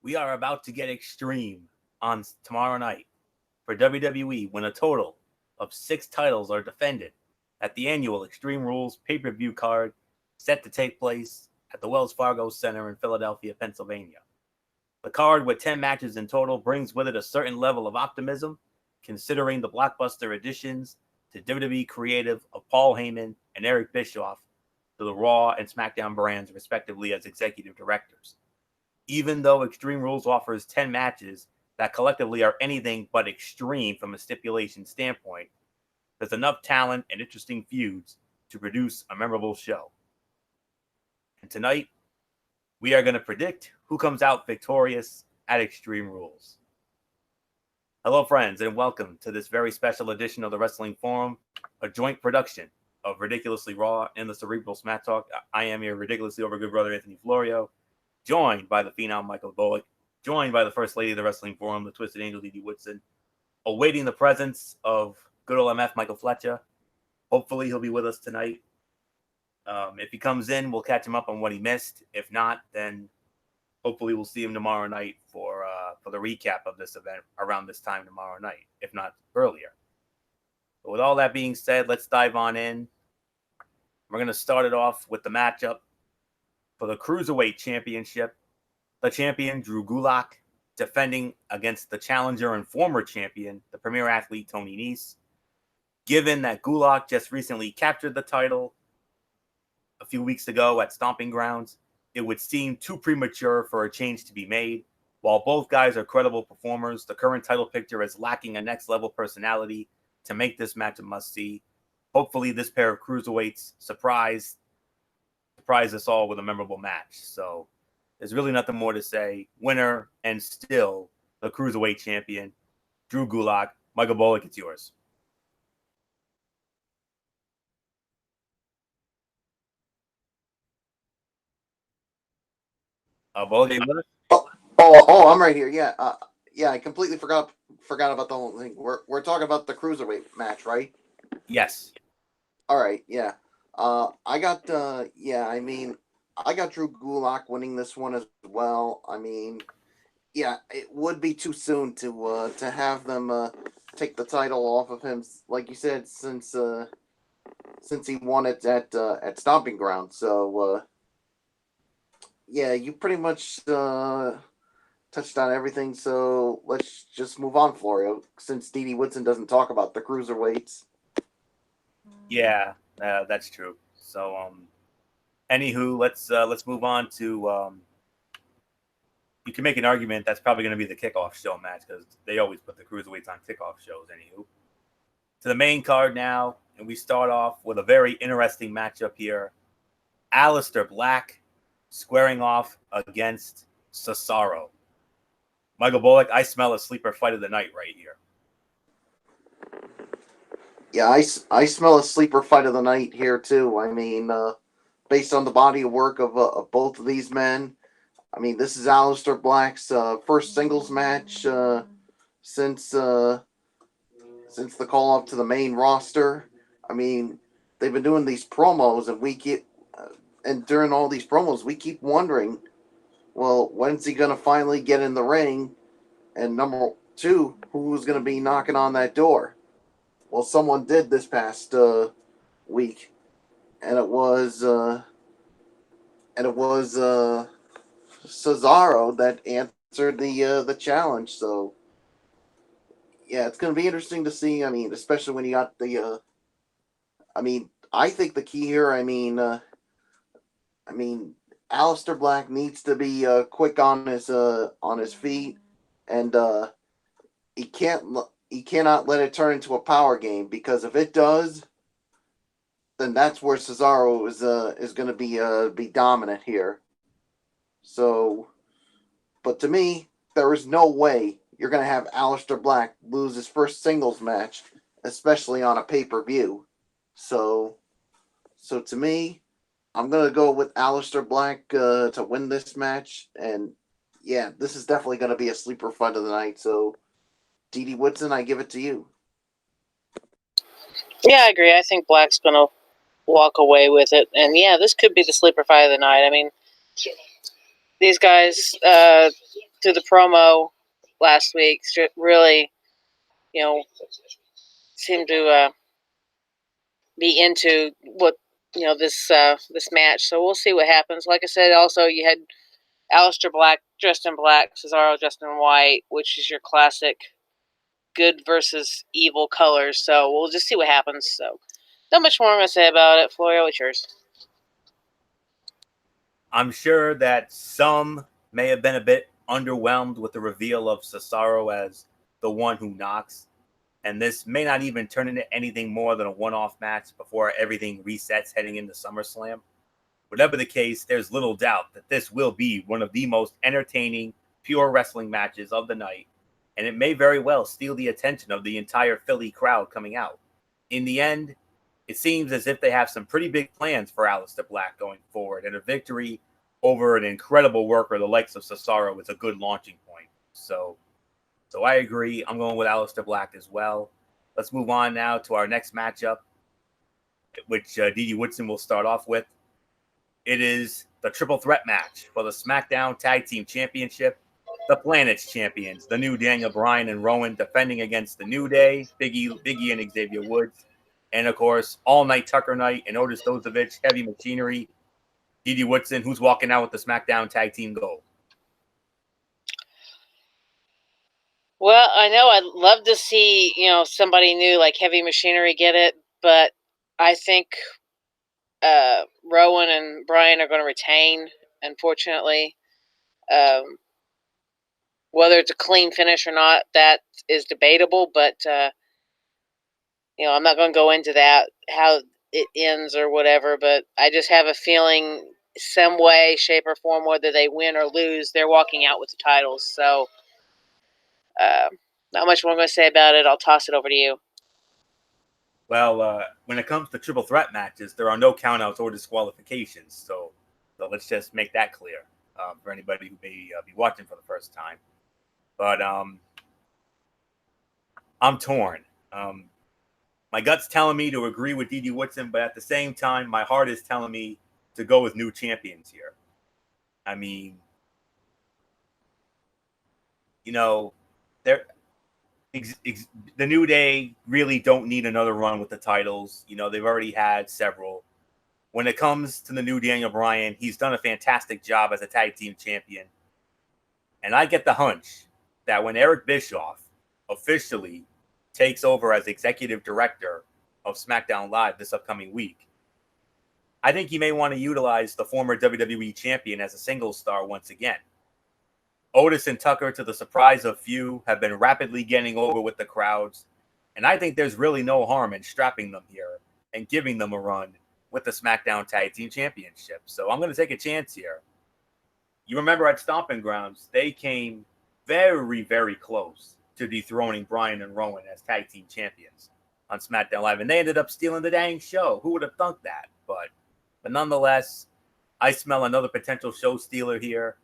We are about to get extreme on tomorrow night for WWE when a total of 6 titles are defended at the annual Extreme Rules pay-per-view card set to take place at the Wells Fargo Center in Philadelphia, Pennsylvania. The card with 10 matches in total brings with it a certain level of optimism, considering the blockbuster additions to WWE creative of Paul Heyman and Eric Bischoff to the Raw and SmackDown brands, respectively, as executive directors. Even though Extreme Rules offers 10 matches that collectively are anything but extreme from a stipulation standpoint, there's enough talent and interesting feuds to produce a memorable show. And tonight, we are going to predict who comes out victorious at Extreme Rules. Hello, friends, and welcome to this very special edition of the Wrestling Forum, a joint production of Ridiculously Raw and the Cerebral Smack Talk. I am your ridiculously over good brother, Anthony Florio, joined by the Phenom Michael Bullock, joined by the First Lady of the Wrestling Forum, the Twisted Angel, Dee Woodson, awaiting the presence of good old MF Michael Fletcher. Hopefully he'll be with us tonight. If he comes in, we'll catch him up on what he missed. If not, then hopefully we'll see him tomorrow night for the recap of this event around this time tomorrow night, if not earlier. But with all that being said, let's dive on in. We're going to start it off with the matchup for the Cruiserweight Championship. The champion, Drew Gulak, defending against the challenger and former champion, the Premier Athlete, Tony Nese. Given that Gulak just recently captured the title a few weeks ago at Stomping Grounds, it would seem too premature for a change to be made. While both guys are credible performers, the current title picture is lacking a next-level personality to make this match a must-see. Hopefully, this pair of cruiserweights surprise us all with a memorable match. So there's really nothing more to say. Winner and still the Cruiserweight Champion, Drew Gulak. Michael Bullock, it's yours. Bullock, are you with us? I'm right here. Yeah, I completely forgot about the whole thing. We're talking about the cruiserweight match, right? Yes. All right. Yeah. I got Drew Gulak winning this one as well. I mean, yeah, it would be too soon to have them take the title off of him, like you said, since he won it at Stomping Ground. So yeah, you pretty much touched on everything. So let's just move on, Florio, since Dee Woodson doesn't talk about the cruiserweights. Yeah, that's true. So, anywho, let's move on to. You can make an argument that's probably going to be the kickoff show match because they always put the cruiserweights on kickoff shows. Anywho, to the main card now, and we start off with a very interesting matchup here. Aleister Black squaring off against Cesaro. Michael Bullock, I smell a sleeper fight of the night right here. Yeah, I smell a sleeper fight of the night here too. I mean, based on the body of work of both of these men, I mean, this is Aleister Black's first singles match since the call up to the main roster. I mean, they've been doing these promos, and during all these promos, we keep wondering, well, when's he gonna finally get in the ring? And number two, who's gonna be knocking on that door? Well, someone did this past week, and it was Cesaro that answered the challenge. So yeah, it's going to be interesting to see. I mean, especially when you got the. I think the key here. Aleister Black needs to be quick on his feet, and he cannot let it turn into a power game, because if it does, then that's where Cesaro is going to be dominant here. So, but to me, there is no way you're going to have Aleister Black lose his first singles match, especially on a pay-per-view. So to me, I'm going to go with Aleister Black to win this match. And yeah, this is definitely going to be a sleeper fight of the night. So, Dee Woodson, I give it to you. Yeah, I agree. I think Black's going to walk away with it. And yeah, this could be the sleeper fight of the night. I mean, these guys through the promo last week, really, seemed to be into what this match. So we'll see what happens. Like I said, also you had Aleister Black dressed in black, Cesaro dressed in white, which is your classic good versus evil colors. So we'll just see what happens. So not much more I'm going to say about it. Florio, what's yours? I'm sure that some may have been a bit underwhelmed with the reveal of Cesaro as the one who knocks. And this may not even turn into anything more than a one-off match before everything resets heading into SummerSlam. Whatever the case, there's little doubt that this will be one of the most entertaining, pure wrestling matches of the night. And it may very well steal the attention of the entire Philly crowd coming out. In the end, it seems as if they have some pretty big plans for Aleister Black going forward, and a victory over an incredible worker the likes of Cesaro is a good launching point. So I agree. I'm going with Aleister Black as well. Let's move on now to our next matchup, which Didi Woodson will start off with. It is the triple threat match for the SmackDown Tag Team Championship. The Planet's champions, the New Daniel Bryan and Rowan, defending against the New Day, Biggie and Xavier Woods. And, of course, All Night Tucker Knight and Otis Dozovich, Heavy Machinery. Didi Woodson, who's walking out with the SmackDown Tag Team gold? Well, I know I'd love to see, somebody new like Heavy Machinery get it, but I think Rowan and Bryan are going to retain, unfortunately. Whether it's a clean finish or not, that is debatable, but, I'm not going to go into that, how it ends or whatever, but I just have a feeling some way, shape, or form, whether they win or lose, they're walking out with the titles. So not much more I'm going to say about it. I'll toss it over to you. Well, when it comes to triple threat matches, there are no countouts or disqualifications. So let's just make that clear for anybody who may be watching for the first time. But I'm torn. My gut's telling me to agree with Didi Woodson, but at the same time, my heart is telling me to go with new champions here. I mean, the New Day really don't need another run with the titles. They've already had several. When it comes to the new Daniel Bryan, he's done a fantastic job as a tag team champion. And I get the hunch that when Eric Bischoff officially takes over as executive director of SmackDown Live this upcoming week, I think he may want to utilize the former WWE champion as a singles star once again. Otis and Tucker, to the surprise of few, have been rapidly getting over with the crowds, and I think there's really no harm in strapping them here and giving them a run with the SmackDown Tag Team Championship. So I'm going to take a chance here. You remember at Stomping Grounds, they came very, very close to dethroning Bryan and Rowan as tag team champions on SmackDown Live, and they ended up stealing the dang show. Who would have thunk that? But nonetheless, I smell another potential show stealer here.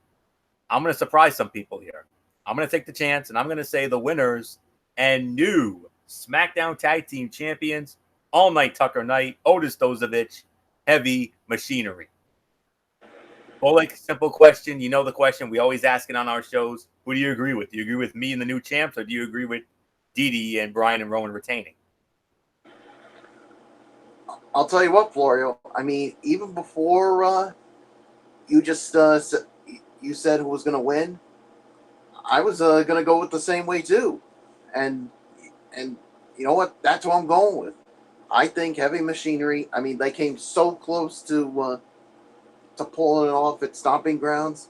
I'm going to surprise some people here. I'm going to take the chance, and I'm going to say the winners and new SmackDown Tag Team Champions, All Night Tucker Knight, Otis Dozovich, Heavy Machinery. Bullock, simple question. You know the question. We always ask it on our shows. Who do you agree with? Do you agree with me and the new champs, or do you agree with Didi and Bryan and Rowan retaining? I'll tell you what, Florio. I mean, even before you just you said who was going to win, I was going to go with the same way too. And you know what? That's what I'm going with. I think Heavy Machinery. I mean, they came so close to pulling it off at Stomping Grounds,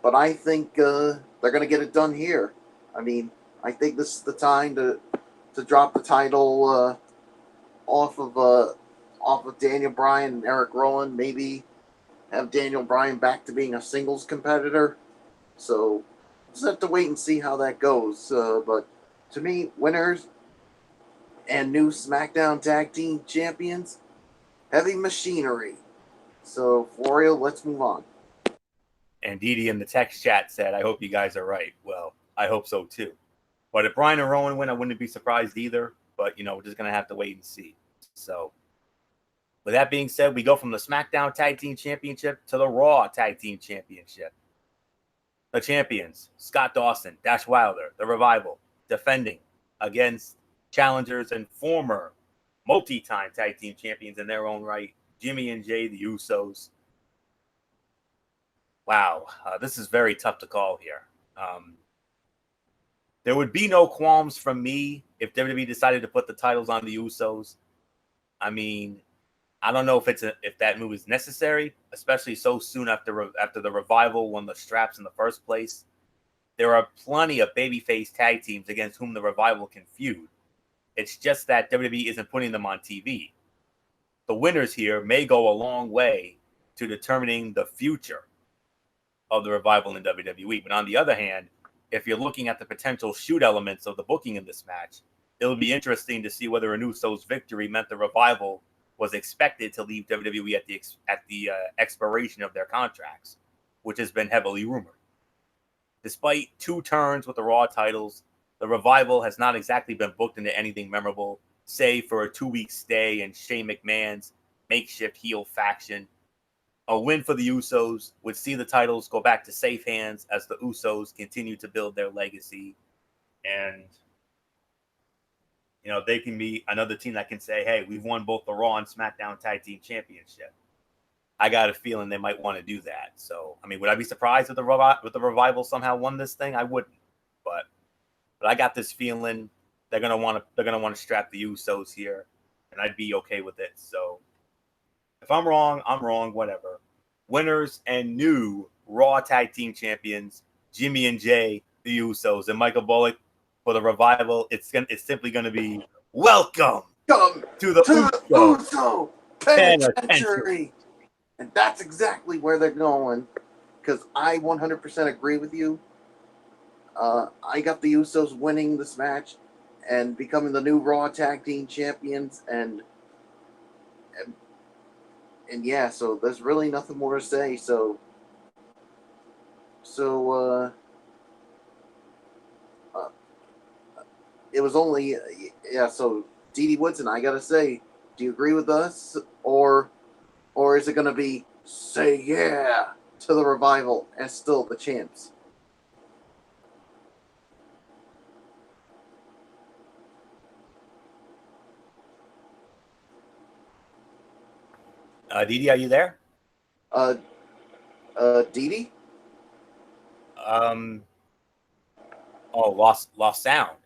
but I think they're going to get it done here. I mean, I think this is the time to drop the title off of Daniel Bryan and Eric Rowan. Maybe have Daniel Bryan back to being a singles competitor. So just have to wait and see how that goes. But to me, winners and new SmackDown Tag Team Champions, Heavy Machinery. So, Florio, let's move on. And Didi in the text chat said, I hope you guys are right. Well, I hope so too. But if Bryan and Rowan win, I wouldn't be surprised either. But, we're just going to have to wait and see. So, with that being said, we go from the SmackDown Tag Team Championship to the Raw Tag Team Championship. The champions, Scott Dawson, Dash Wilder, The Revival, defending against challengers and former multi-time tag team champions in their own right, Jimmy and Jay, the Usos. Wow, this is very tough to call here. There would be no qualms from me if WWE decided to put the titles on the Usos. I mean, I don't know if that move is necessary, especially so soon after the Revival won the straps in the first place. There are plenty of babyface tag teams against whom the Revival can feud. It's just that WWE isn't putting them on TV. The winners here may go a long way to determining the future of the Revival in WWE. But on the other hand, if you're looking at the potential shoot elements of the booking in this match, it'll be interesting to see whether an Usos victory meant the Revival was expected to leave WWE at the expiration of their contracts, which has been heavily rumored. Despite 2 turns with the Raw titles, the Revival has not exactly been booked into anything memorable, save for a 2-week stay in Shane McMahon's makeshift heel faction. A win for the Usos would see the titles go back to safe hands as the Usos continue to build their legacy. And, they can be another team that can say, hey, we've won both the Raw and SmackDown Tag Team Championship. I got a feeling they might want to do that. So, I mean, would I be surprised if the Revival somehow won this thing? I wouldn't. But I got this feeling they're gonna want to strap the Usos here, and I'd be okay with it. So, if I'm wrong, I'm wrong. Whatever. Winners and new Raw Tag Team Champions, Jimmy and Jay, the Usos, and Michael Bullock for the Revival. It's simply going to be welcome to the Uso Penitentiary. And that's exactly where they're going, because I 100% agree with you. I got the Usos winning this match and becoming the new Raw Tag Team Champions, and yeah, so there's really nothing more to say. So it was only So Dee Woodson, I gotta say, do you agree with us, or is it gonna be say yeah to the Revival and still the champs? Didi, are you there? Didi? Lost sound.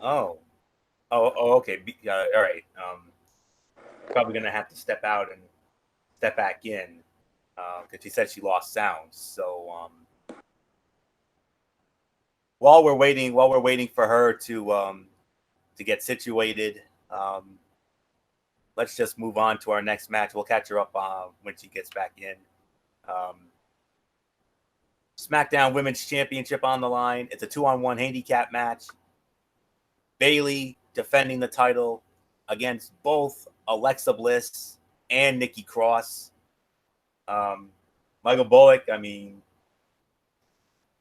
Oh, okay. All right. Probably gonna have to step out and step back in because she said she lost sound. So while we're waiting for her to get situated, let's just move on to our next match. We'll catch her up when she gets back in. SmackDown Women's Championship on the line. It's a 2-on-1 handicap match. Bayley defending the title against both Alexa Bliss and Nikki Cross. Michael Bullock, I mean,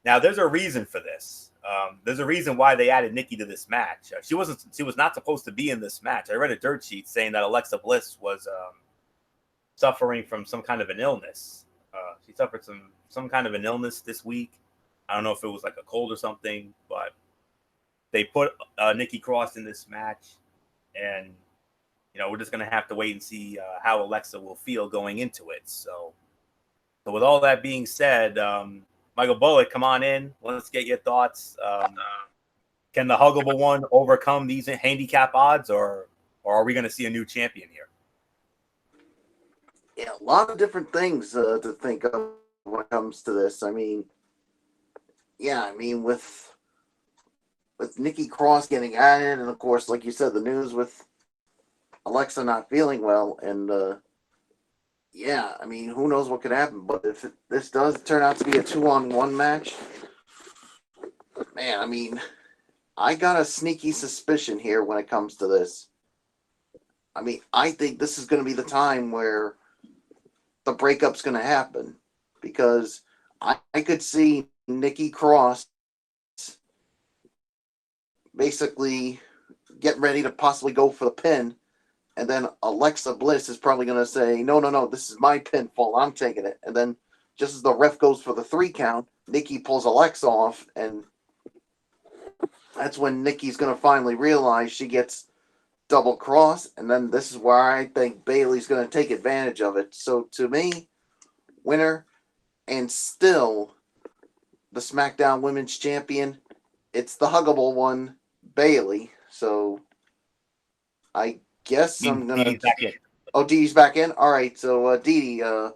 now there's a reason for this. There's a reason why they added Nikki to this match. She was not supposed to be in this match. I read a dirt sheet saying that Alexa Bliss was suffering from some kind of an illness. She suffered some kind of an illness this week. I don't know if it was like a cold or something, but they put Nikki Cross in this match, and we're just gonna have to wait and see how Alexa will feel going into it. So with all that being said, Michael Bullock, come on in. Let's get your thoughts. Can the Huggable One overcome these handicap odds, or are we going to see a new champion here? Yeah, a lot of different things to think of when it comes to this. I mean, with Nikki Cross getting added, and of course, like you said, the news with Alexa not feeling well, and who knows what could happen. But if this does turn out to be a 2-on-1 match, man, I got a sneaky suspicion here when it comes to this. I think this is going to be the time where the breakup's going to happen, because I could see Nikki Cross basically get ready to possibly go for the pin, and then Alexa Bliss is probably going to say, no, this is my pinfall, I'm taking it. And then just as the ref goes for the 3 count, Nikki pulls Alexa off, and that's when Nikki's going to finally realize she gets double cross, and then this is where I think Bayley's going to take advantage of it. So to me, winner and still the SmackDown Women's Champion, it's the huggable one, Bayley. So I guess I'm going to... back in. Oh, Dee Dee's back in? All right, so Dee Dee,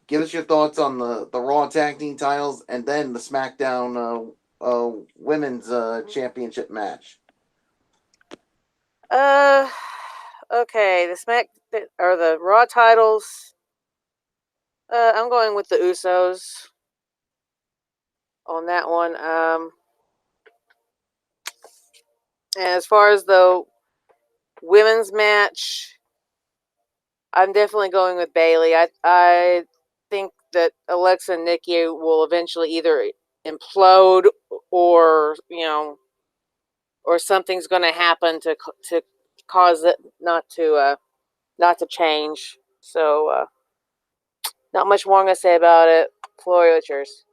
give us your thoughts on the Raw Tag Team titles and then the SmackDown Women's Championship match. Okay, the Raw titles. I'm going with the Usos on that one. And as far as the women's match, I'm definitely going with Bayley. I think that Alexa and Nikki will eventually either implode or or something's going to happen to cause it not to change. So not much more I'm going to say about it. Floor is yours.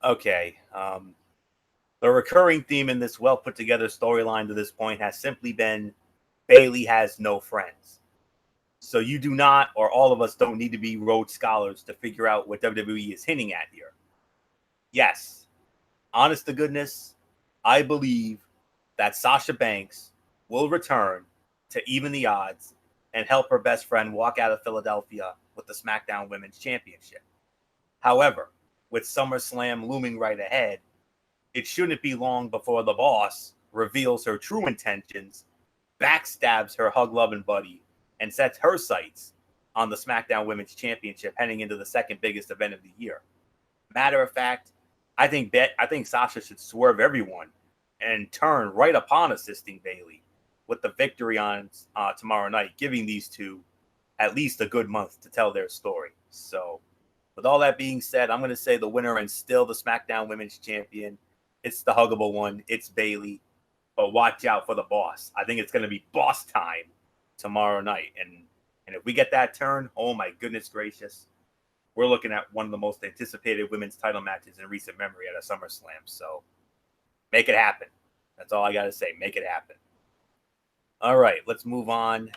Okay. The recurring theme in this well put together storyline to this point has simply been Bayley has no friends. So you do not, or all of us don't need to be Rhodes Scholars to figure out what WWE is hinting at here. Yes, honest to goodness, I believe that Sasha Banks will return to even the odds and help her best friend walk out of Philadelphia with the SmackDown Women's Championship. However, with SummerSlam looming right ahead, it shouldn't be long before the boss reveals her true intentions, backstabs her hug-loving buddy, and sets her sights on the SmackDown Women's Championship heading into the second biggest event of the year. Matter of fact, I think Sasha should swerve everyone and turn right upon assisting Bayley with the victory on tomorrow night, giving these two at least a good month to tell their story. So, with all that being said, I'm going to say the winner and still the SmackDown Women's Champion. It's the huggable one. It's Bayley. But watch out for the boss. I think it's going to be boss time tomorrow night. And if we get that turn, oh my goodness gracious, we're looking at one of the most anticipated women's title matches in recent memory at a SummerSlam. So make it happen. That's all I got to say. Make it happen. All right, let's move on.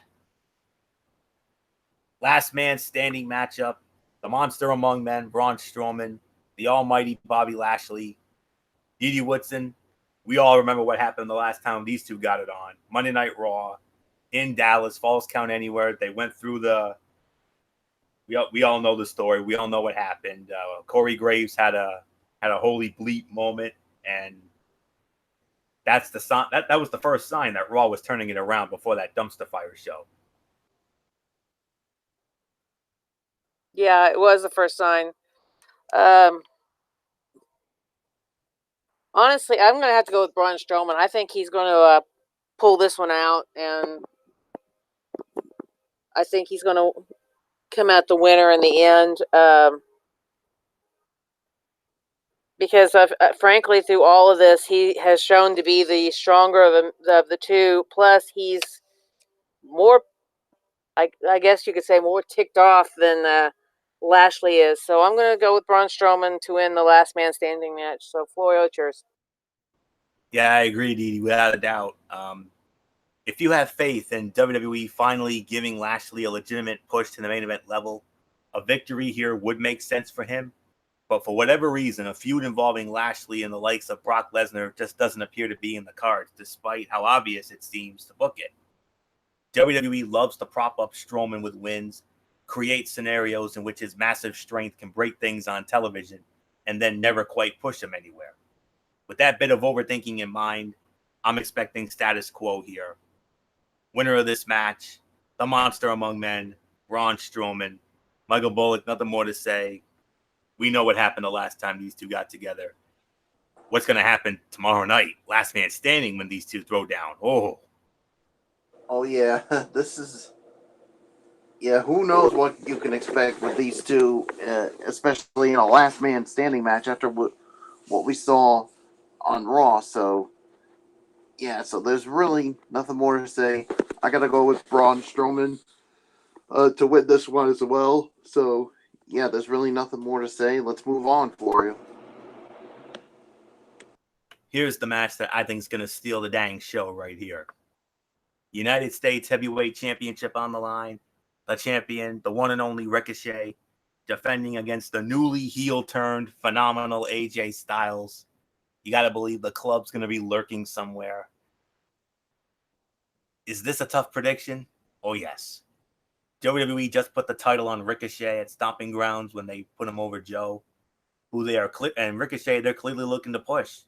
Last man standing matchup. The monster among men, Braun Strowman, the almighty Bobby Lashley, Didi Woodson. We all remember what happened the last time these two got it on. Monday Night Raw in Dallas, Falls Count Anywhere. They went through the... We all know the story. We all know what happened. Corey Graves had a holy bleep moment, and that's the sign. That was the first sign that Raw was turning it around before that dumpster fire show. Yeah, it was the first sign. Honestly, I'm going to have to go with Braun Strowman. I think he's going to pull this one out, and I think he's going to come out the winner in the end. Because frankly, through all of this, he has shown to be the stronger of the two. Plus, he's more, I guess you could say, more ticked off than Lashley is. So I'm going to go with Braun Strowman to win the last man standing match. So Florio, yours. Yeah, I agree, Didi, without a doubt. If you have faith in WWE finally giving Lashley a legitimate push to the main event level, a victory here would make sense for him. But for whatever reason, a feud involving Lashley and the likes of Brock Lesnar just doesn't appear to be in the cards, despite how obvious it seems to book it. WWE loves to prop up Strowman with wins, create scenarios in which his massive strength can break things on television, and then never quite push him anywhere. With that bit of overthinking in mind, I'm expecting status quo here. Winner of this match, the monster among men, Braun Strowman. Michael Bullock, nothing more to say. We know what happened the last time these two got together. What's going to happen tomorrow night? Last man standing when these two throw down. Oh, yeah. This is... Yeah, who knows what you can expect with these two, especially in a last man standing match after what we saw on Raw. So, yeah, so there's really nothing more to say. I got to go with Braun Strowman. to win this one as well. So yeah, there's really nothing more to say. Let's move on for you. Here's the match that I think is going to steal the dang show right here. United States Heavyweight Championship on the line. The champion, the one and only Ricochet, defending against the newly heel-turned, phenomenal AJ Styles. You got to believe the club's going to be lurking somewhere. Is this a tough prediction? Oh, yes. WWE just put the title on Ricochet at Stomping Grounds when they put him over Joe, who they are and Ricochet, they're clearly looking to push.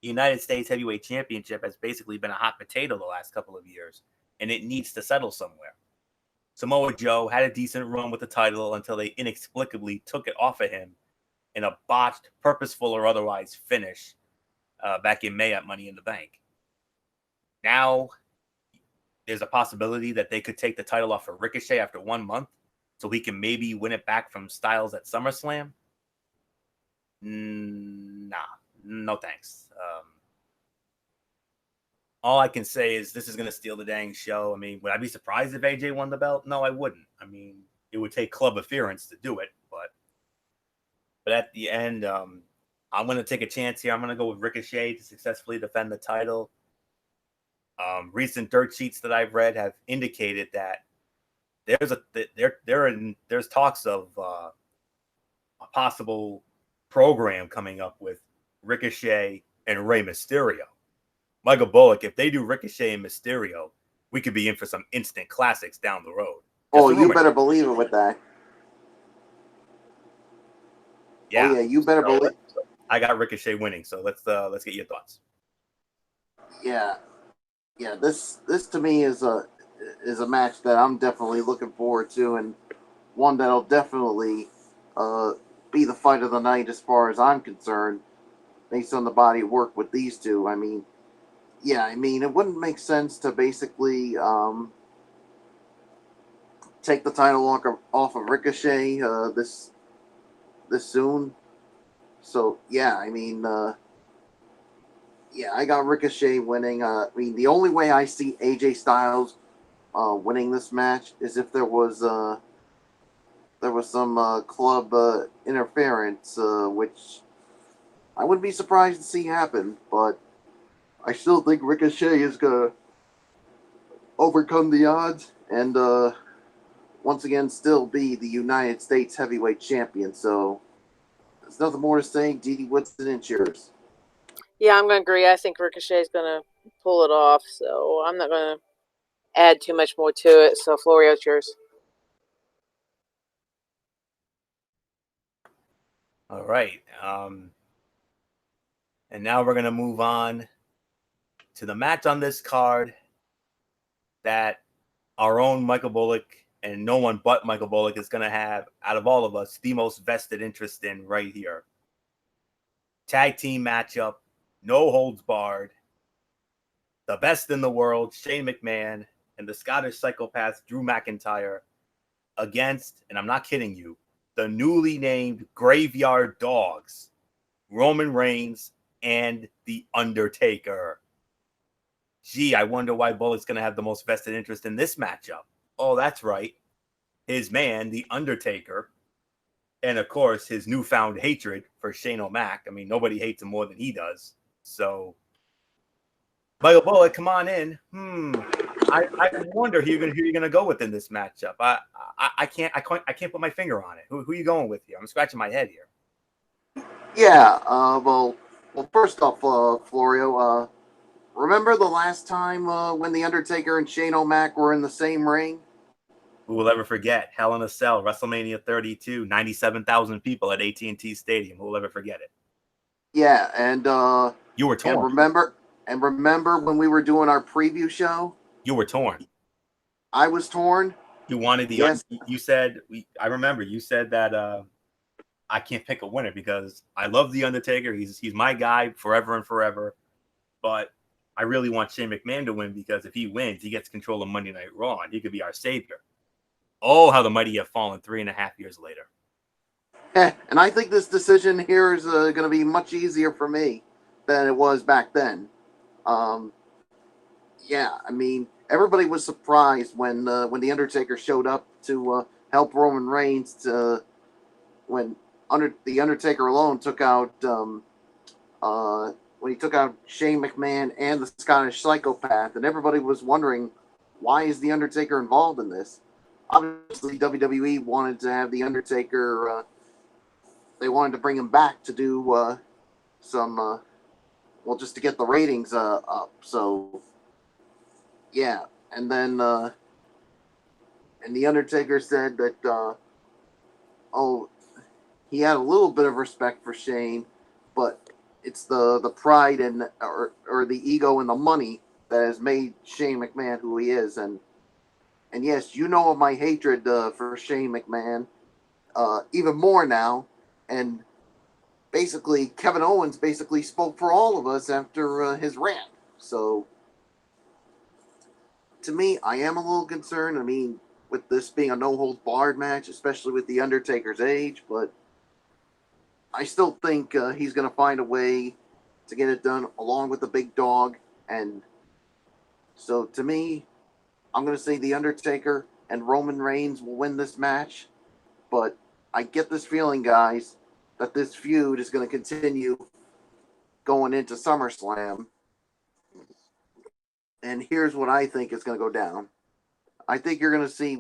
The United States Heavyweight Championship has basically been a hot potato the last couple of years, and it needs to settle somewhere. Samoa Joe had a decent run with the title until they inexplicably took it off of him in a botched, purposeful or otherwise finish back in May at Money in the Bank. Now, there's a possibility that they could take the title off of Ricochet after 1 month so he can maybe win it back from Styles at SummerSlam. Nah, no thanks. All I can say is this is going to steal the dang show. I mean, would I be surprised if AJ won the belt? No, I wouldn't. I mean, it would take club interference to do it, but at the end, I'm going to take a chance here. I'm going to go with Ricochet to successfully defend the title. Recent dirt sheets that I've read have indicated that there's talks of a possible program coming up with Ricochet and Rey Mysterio. Michael Bullock, if they do Ricochet and Mysterio, we could be in for some instant classics down the road. Oh, you better believe it with that. Yeah. Oh, yeah, you better believe. I got Ricochet winning, so let's get your thoughts. Yeah. This to me is a match that I'm definitely looking forward to, and one that'll definitely be the fight of the night as far as I'm concerned, based on the body of work with these two. I mean, it wouldn't make sense to basically take the title off of Ricochet this soon. So I got Ricochet winning. The only way I see AJ Styles winning this match is if there was some club interference, which I wouldn't be surprised to see happen. But I still think Ricochet is gonna overcome the odds and once again still be the United States Heavyweight Champion. So there's nothing more to say. Didi, what's the insurers? Yeah, I'm going to agree. I think Ricochet's going to pull it off, so I'm not going to add too much more to it. So, Florio, it's yours. All right. And now we're going to move on to the match on this card that our own Michael Bullock and no one but Michael Bullock is going to have, out of all of us, the most vested interest in right here. Tag team matchup. No holds barred. The best in the world, Shane McMahon, and the Scottish psychopath Drew McIntyre against, and I'm not kidding you, the newly named Graveyard Dogs, Roman Reigns and The Undertaker. Gee, I wonder why Bullock's going to have the most vested interest in this matchup. Oh, that's right. His man, The Undertaker, and of course, his newfound hatred for Shane O'Mac. I mean, nobody hates him more than he does. So, Michael Bullock, come on in. I wonder who you're gonna go with in this matchup. I can't put my finger on it. Who are you going with here? I'm scratching my head here. Yeah. Well, first off, Florio, remember the last time when The Undertaker and Shane O'Mac were in the same ring? Who will ever forget? Hell in a Cell, WrestleMania 32, 97,000 people at AT&T Stadium. Who will ever forget it? Yeah, and you were torn. And remember when we were doing our preview show? You were torn. I was torn. You wanted the. Yes. You said. I remember you said that. I can't pick a winner because I love The Undertaker. He's my guy forever and forever. But I really want Shane McMahon to win because if he wins, he gets control of Monday Night Raw and he could be our savior. Oh, how the mighty have fallen 3.5 years later. And I think this decision here is going to be much easier for me than it was back then. Yeah, I mean, everybody was surprised when The Undertaker showed up to help Roman Reigns when the Undertaker alone took out when he took out Shane McMahon and the Scottish Psychopath, and everybody was wondering, why is the Undertaker involved in this? Obviously, WWE wanted to have the Undertaker. They wanted to bring him back to do some, just to get the ratings up. So, yeah, and then and the Undertaker said that he had a little bit of respect for Shane, but it's the pride and or the ego and the money that has made Shane McMahon who he is. And yes, you know of my hatred for Shane McMahon, even more now. And basically, Kevin Owens basically spoke for all of us after his rant. So, to me, I am a little concerned. I mean, with this being a no-holds-barred match, especially with the Undertaker's age, but I still think he's going to find a way to get it done along with the big dog. And so, to me, I'm going to say The Undertaker and Roman Reigns will win this match. But I get this feeling, guys, that this feud is going to continue going into SummerSlam. And here's what I think is going to go down. I think you're going to see,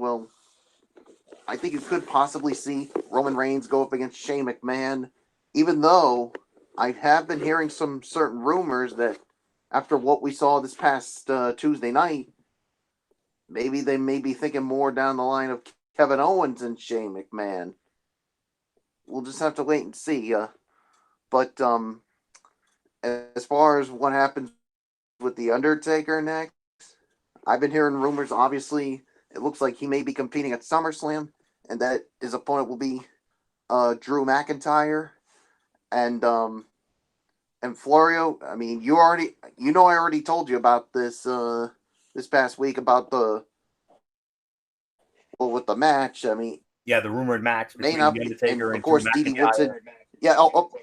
I think you could possibly see Roman Reigns go up against Shane McMahon, even though I have been hearing some certain rumors that after what we saw this past Tuesday night, maybe they may be thinking more down the line of Kevin Owens and Shane McMahon. We'll just have to wait and see. But as far as what happens with The Undertaker next, I've been hearing rumors. Obviously, it looks like he may be competing at SummerSlam, and that his opponent will be Drew McIntyre. And Florio, I mean, I already told you about this this past week about with the match. I mean, Yeah, the rumored match between The Undertaker and of course, Drew Didi McIntyre. Woodson. Yeah. Hold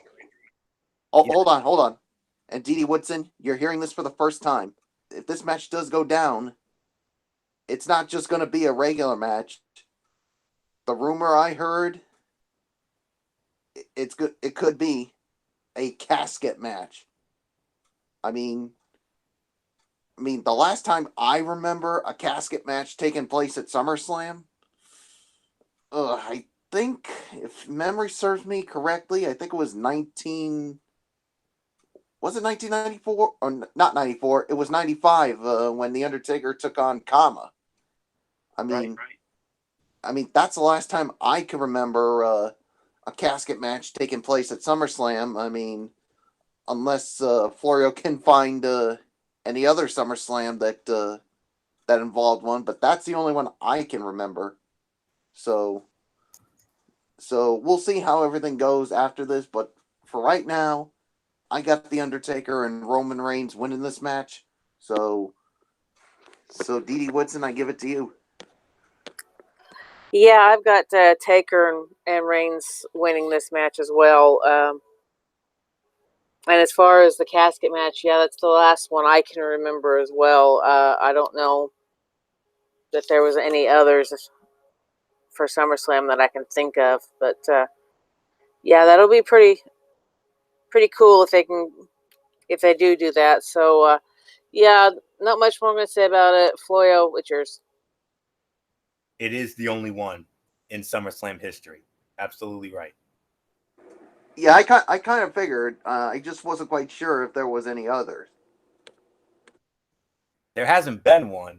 on. And Didi Woodson, you're hearing this for the first time. If this match does go down, it's not just going to be a regular match. The rumor I heard, it's good. It could be a casket match. I mean, the last time I remember a casket match taking place at SummerSlam, I think, if memory serves me correctly, I think it was 1994 or not 94? It was 95 when the Undertaker took on Kama. I mean, that's the last time I can remember a casket match taking place at SummerSlam. I mean, unless Florio can find any other SummerSlam that involved one, but that's the only one I can remember. So we'll see how everything goes after this, but for right now, I got The Undertaker and Roman Reigns winning this match. So Didi Woodson, I give it to you. Yeah, I've got Taker and Reigns winning this match as well. And as far as the casket match, yeah, that's the last one I can remember as well. I don't know that there was any others for SummerSlam that I can think of, but yeah, that'll be pretty cool if they do that. So yeah, not much more I'm going to say about it. Floyo, what's yours? It is the only one in SummerSlam history. Absolutely right. Yeah, I kind of figured. I just wasn't quite sure if there was any others. There hasn't been one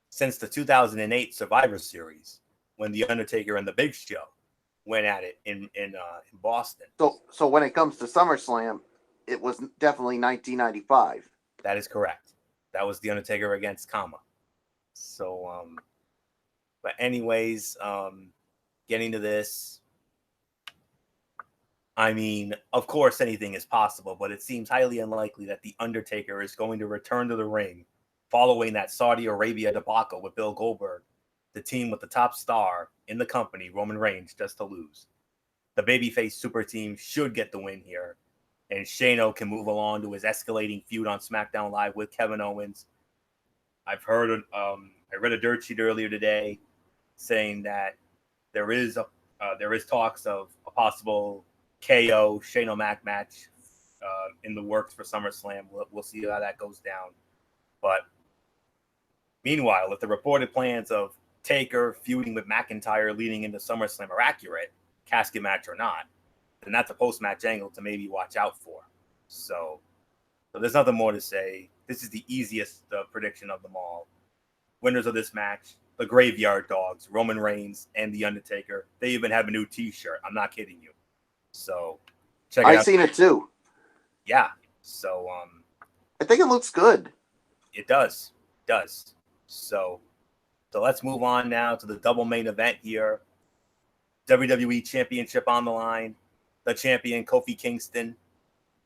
since the 2008 Survivor Series when The Undertaker and The Big Show went at it in Boston. So when it comes to SummerSlam, it was definitely 1995. That is correct. That was The Undertaker against Kama. So, but anyways, getting to this, I mean, of course anything is possible, but it seems highly unlikely that The Undertaker is going to return to the ring following that Saudi Arabia debacle with Bill Goldberg, the team with the top star in the company, Roman Reigns, just to lose. The babyface super team should get the win here, and Shano can move along to his escalating feud on SmackDown Live with Kevin Owens. I've heard, I read a dirt sheet earlier today saying that there is talks of a possible KO Shane O'Mac match in the works for SummerSlam. We'll see how that goes down. But meanwhile, if the reported plans of Taker feuding with McIntyre leading into SummerSlam are accurate, casket match or not, then that's a post-match angle to maybe watch out for. So there's nothing more to say. This is the easiest prediction of them all. Winners of this match, the Graveyard Dogs, Roman Reigns and The Undertaker. They even have a new T-shirt. I'm not kidding you. So check it out. I've seen it too. Yeah. So I think it looks good. It does. So let's move on now to the double main event here. WWE Championship on the line. The champion Kofi Kingston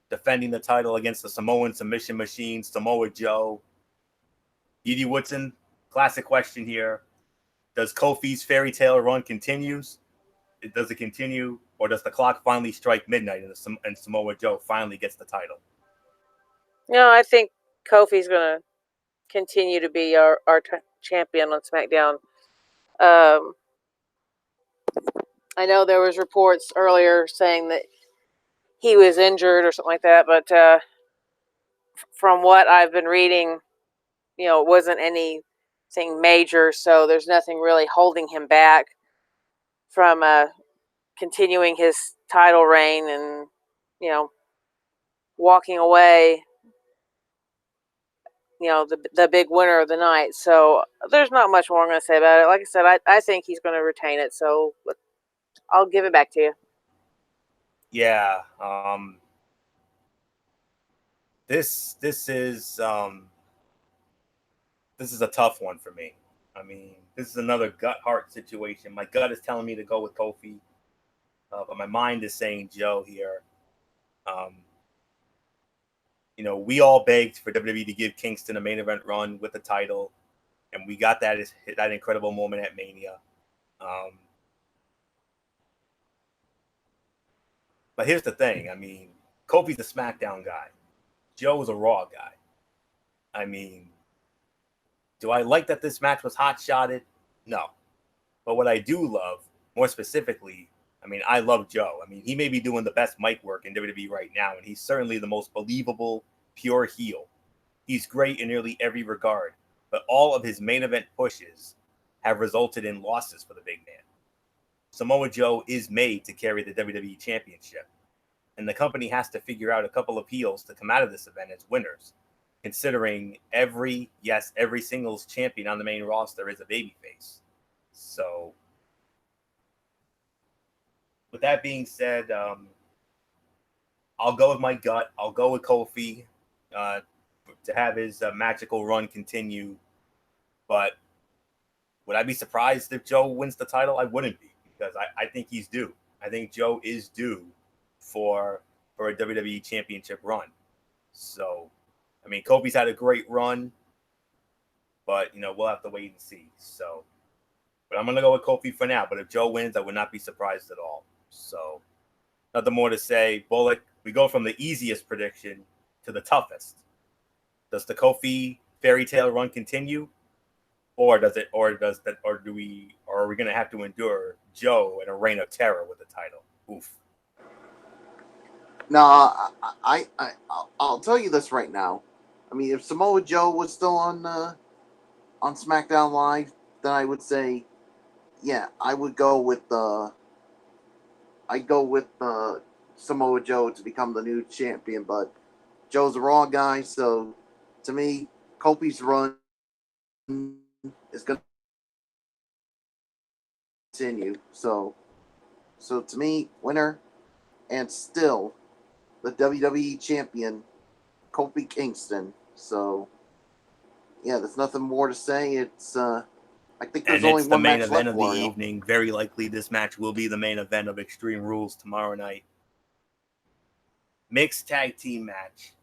defending the title against the Samoan submission machine, Samoa Joe. Edie Woodson, classic question here. Does Kofi's fairy tale run continues? Does it continue, or does the clock finally strike midnight and Samoa Joe finally gets the title? No, I think Kofi's going to continue to be our champion on SmackDown. I know there was reports earlier saying that he was injured or something like that, but from what I've been reading, it wasn't anything major, so there's nothing really holding him back from continuing his title reign and, walking away, the big winner of the night. So there's not much more I'm going to say about it. Like I said, I think he's going to retain it, so I'll give it back to you. Yeah. This is a tough one for me. I mean, this is another gut-heart situation. My gut is telling me to go with Kofi, but my mind is saying Joe here. We all begged for WWE to give Kingston a main event run with the title, and we got that incredible moment at Mania. But here's the thing. I mean, Kofi's a SmackDown guy. Joe's a Raw guy. I mean, do I like that this match was hot-shotted? No. But what I do love, more specifically, I love Joe. He may be doing the best mic work in WWE right now, and he's certainly the most believable, pure heel. He's great in nearly every regard, but all of his main event pushes have resulted in losses for the big man. Samoa Joe is made to carry the WWE Championship, and the company has to figure out a couple of heels to come out of this event as winners, considering every singles champion on the main roster is a babyface. So, with that being said, I'll go with my gut. I'll go with Kofi to have his magical run continue. But would I be surprised if Joe wins the title? I wouldn't be, because I think he's due. I think Joe is due for a WWE Championship run. So, Kofi's had a great run, but, we'll have to wait and see. So, but I'm going to go with Kofi for now. But if Joe wins, I would not be surprised at all. So, nothing more to say. Bullock, we go from the easiest prediction to the toughest. Does the Kofi fairy tale run continue? Or are we going to have to endure Joe in a reign of terror with the title? Oof. No, I'll tell you this right now. If Samoa Joe was still on SmackDown Live, then I would say, yeah, I would go with Samoa Joe to become the new champion. But Joe's a Raw guy, so to me, Kofi's run is going to continue. So to me, winner and still the WWE champion, Kofi Kingston. So yeah, there's nothing more to say. It's I think there's only one match left. And it's the main event of the evening. Very likely this match will be the main event of Extreme Rules tomorrow night. Mixed tag team match.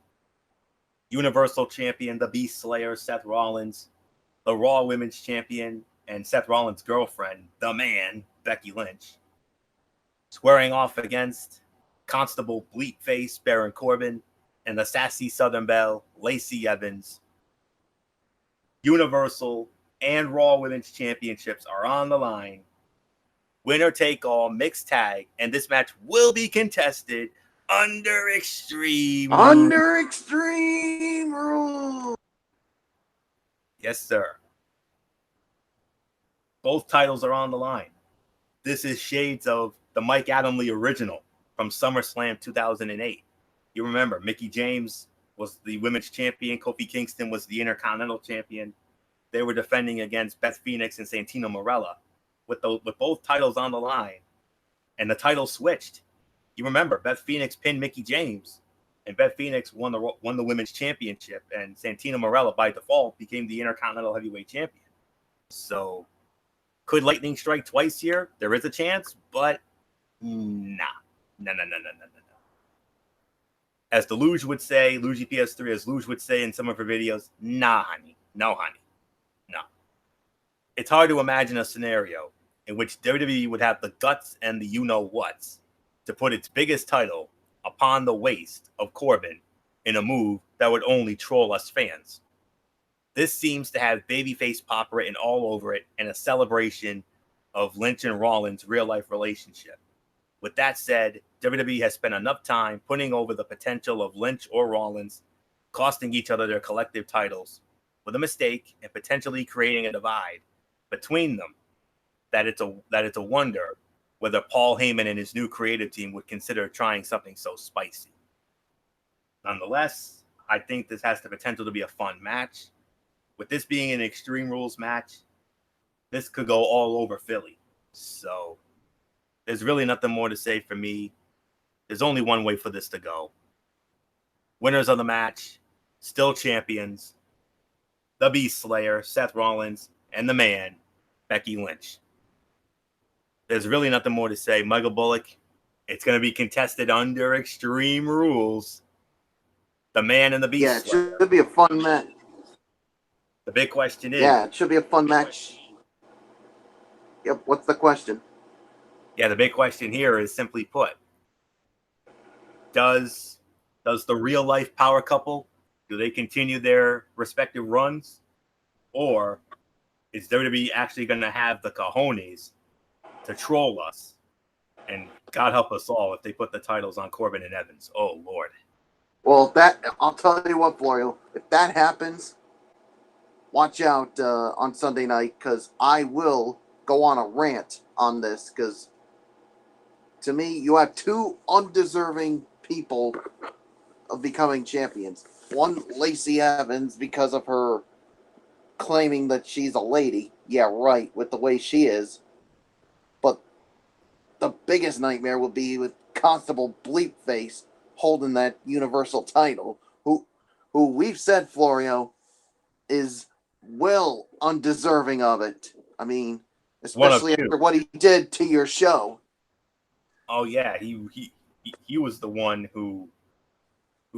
Universal Champion, the Beast Slayer, Seth Rollins. The Raw Women's Champion and Seth Rollins' girlfriend, the man, Becky Lynch. Squaring off against Constable Bleepface, Baron Corbin, and the sassy Southern Belle, Lacey Evans. Universal and Raw Women's Championships are on the line. Winner take all, mixed tag, and this match will be contested under Extreme Rules. Yes, sir. Both titles are on the line. This is shades of the Mike Adamle original from SummerSlam 2008. You remember, Mickie James was the women's champion. Kofi Kingston was the Intercontinental champion. They were defending against Beth Phoenix and Santino Marella with both titles on the line. And the titles switched. You remember, Beth Phoenix pinned Mickie James, and Beth Phoenix won the women's championship, and Santino Marella, by default, became the Intercontinental Heavyweight Champion. So, could lightning strike twice here? There is a chance, but nah. No. As the Luge would say, Luigi PS3, as Luge would say in some of her videos, nah, honey. No, honey. No. It's hard to imagine a scenario in which WWE would have the guts and the you-know-whats to put its biggest title upon the waist of Corbin in a move that would only troll us fans. This seems to have babyface pop written all over it and a celebration of Lynch and Rollins' real-life relationship. With that said, WWE has spent enough time putting over the potential of Lynch or Rollins costing each other their collective titles with a mistake and potentially creating a divide between them that it's a wonder whether Paul Heyman and his new creative team would consider trying something so spicy. Nonetheless, I think this has the potential to be a fun match. With this being an Extreme Rules match, this could go all over Philly. So there's really nothing more to say for me. There's only one way for this to go. Winners of the match, still champions, the Beast Slayer, Seth Rollins, and the man, Becky Lynch. There's really nothing more to say. Michael Bullock, it's going to be contested under Extreme Rules. The man and the Beast Slayer. Yeah, it should be a fun match. The big question is... Yeah, it should be a fun match. Yep, what's the question? Yeah, the big question here is simply put. Does the real-life power couple, do they continue their respective runs? Or is WWE actually going to have the cojones to troll us? And God help us all if they put the titles on Corbin and Evans. Oh, Lord. Well, I'll tell you what, Florio. If that happens, watch out on Sunday night, because I will go on a rant on this, because to me, you have two undeserving people of becoming champions. One, Lacey Evans, because of her claiming that she's a lady. Yeah, right, with the way she is. But the biggest nightmare would be with Constable Bleepface holding that Universal title, who we've said, Florio, is well undeserving of it. I mean, especially after what he did to your show. Oh yeah, he was the one who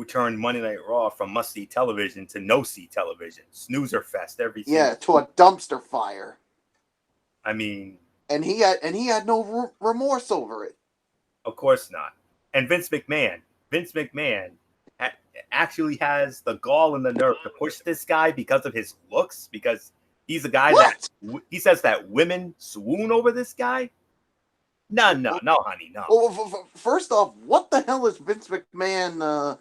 turned Monday Night Raw from must-see television to no-see television, snoozer fest everything. Yeah, to a dumpster fire. I mean, and he had no remorse over it. Of course not. And Vince McMahon actually has the gall and the nerve to push this guy because of his looks, because he's a guy that he says that women swoon over this guy. No, honey, no. Well, first off, what the hell is Vince McMahon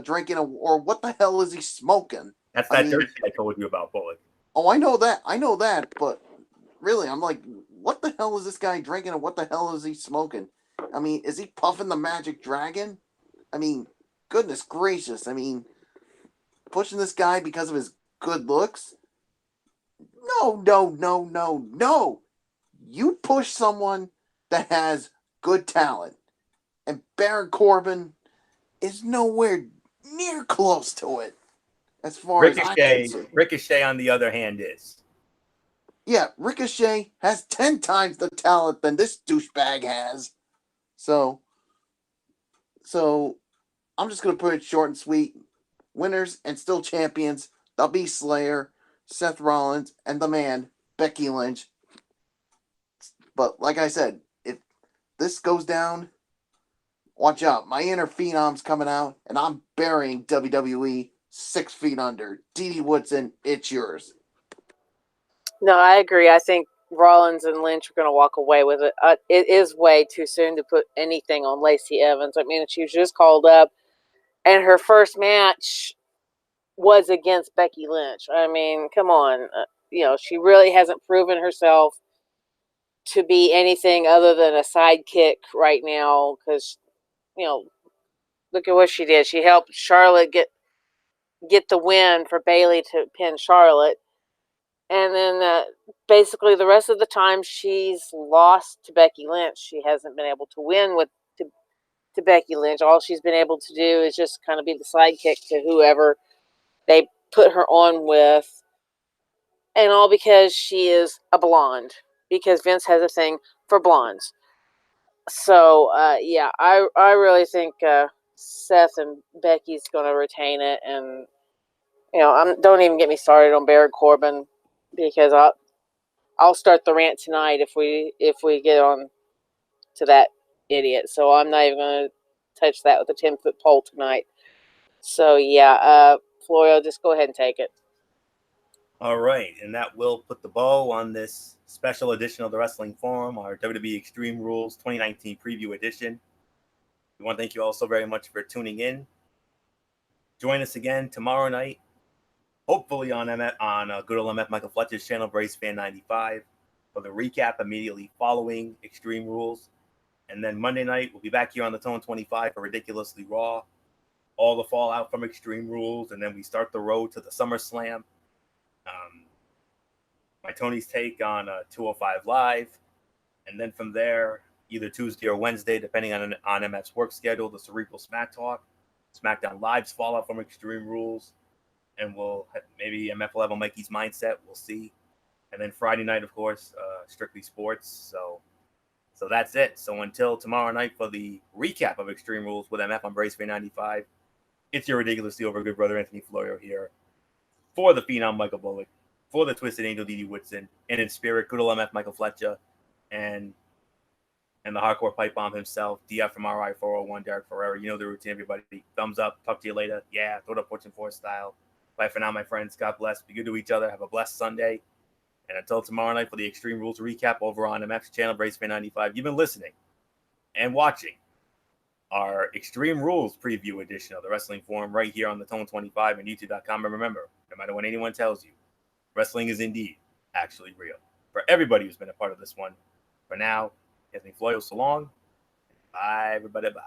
drinking, or what the hell is he smoking? That's that dirt I told you about, Bullock. Oh, I know that, but really, I'm like, what the hell is this guy drinking, and what the hell is he smoking? I mean, is he puffing the Magic Dragon? I mean, goodness gracious. I mean, pushing this guy because of his good looks? No. You push someone that has good talent. And Baron Corbin is nowhere near close to it. As far as I'm concerned. Ricochet, on the other hand, is. Yeah, Ricochet has 10 times the talent than this douchebag has. So I'm just going to put it short and sweet. Winners and still champions, the Beast Slayer, Seth Rollins, and the man, Becky Lynch. But like I said, if this goes down, watch out. My inner phenom's coming out, and I'm burying WWE 6 feet under. Dee Dee Woodson, it's yours. No, I agree. I think Rollins and Lynch are going to walk away with it. It is way too soon to put anything on Lacey Evans. I mean, she was just called up, and her first match was against Becky Lynch. I mean, come on. She really hasn't proven herself to be anything other than a sidekick right now because, look at what she did. She helped Charlotte get the win for Bayley to pin Charlotte. And then basically the rest of the time she's lost to Becky Lynch. She hasn't been able to win to Becky Lynch. All she's been able to do is just kind of be the sidekick to whoever they put her on with. And all because she is a blonde. Because Vince has a thing for blondes. So, yeah, I really think Seth and Becky's going to retain it. And, don't even get me started on Baron Corbin because I'll start the rant tonight if we get on to that idiot. So I'm not even going to touch that with a 10-foot pole tonight. So, yeah, Florio, just go ahead and take it. All right, and that will put the bow on this special edition of the Wrestling Forum, our WWE Extreme Rules 2019 Preview Edition. We want to thank you all so very much for tuning in. Join us again tomorrow night, hopefully on good old MF Michael Fletcher's channel, Brace Fan 95, for the recap immediately following Extreme Rules. And then Monday night, we'll be back here on the Tone 25 for Ridiculously Raw, all the fallout from Extreme Rules, and then we start the road to the SummerSlam. My Tony's take on 205 Live, and then from there, either Tuesday or Wednesday, depending on MF's work schedule, the Cerebral Smack Talk, SmackDown Live's fallout from Extreme Rules, and maybe MF will have a Mikey's Mindset. We'll see. And then Friday night, of course, Strictly Sports. So that's it. So until tomorrow night for the recap of Extreme Rules with MF on Brace Fan 95, it's your ridiculously over good brother Anthony Florio here for the Phenom Michael Bullock, for the Twisted Angel Didi Whitson, and in spirit, good old MF Michael Fletcher, and the hardcore pipe bomb himself, DF from RI401, Derek Ferrera. You know the routine, everybody. Thumbs up. Talk to you later. Yeah, throw it up Fortune 4 style. Bye for now, my friends. God bless. Be good to each other. Have a blessed Sunday. And until tomorrow night for the Extreme Rules recap over on MF's channel, Brace Fan 95, you've been listening and watching our Extreme Rules preview edition of the Wrestling Forum right here on the Tone 25 and YouTube.com. And remember, no matter what anyone tells you, wrestling is indeed actually real. For everybody who's been a part of this one, for now, Anthony Florio, so long. Bye, everybody. Bye.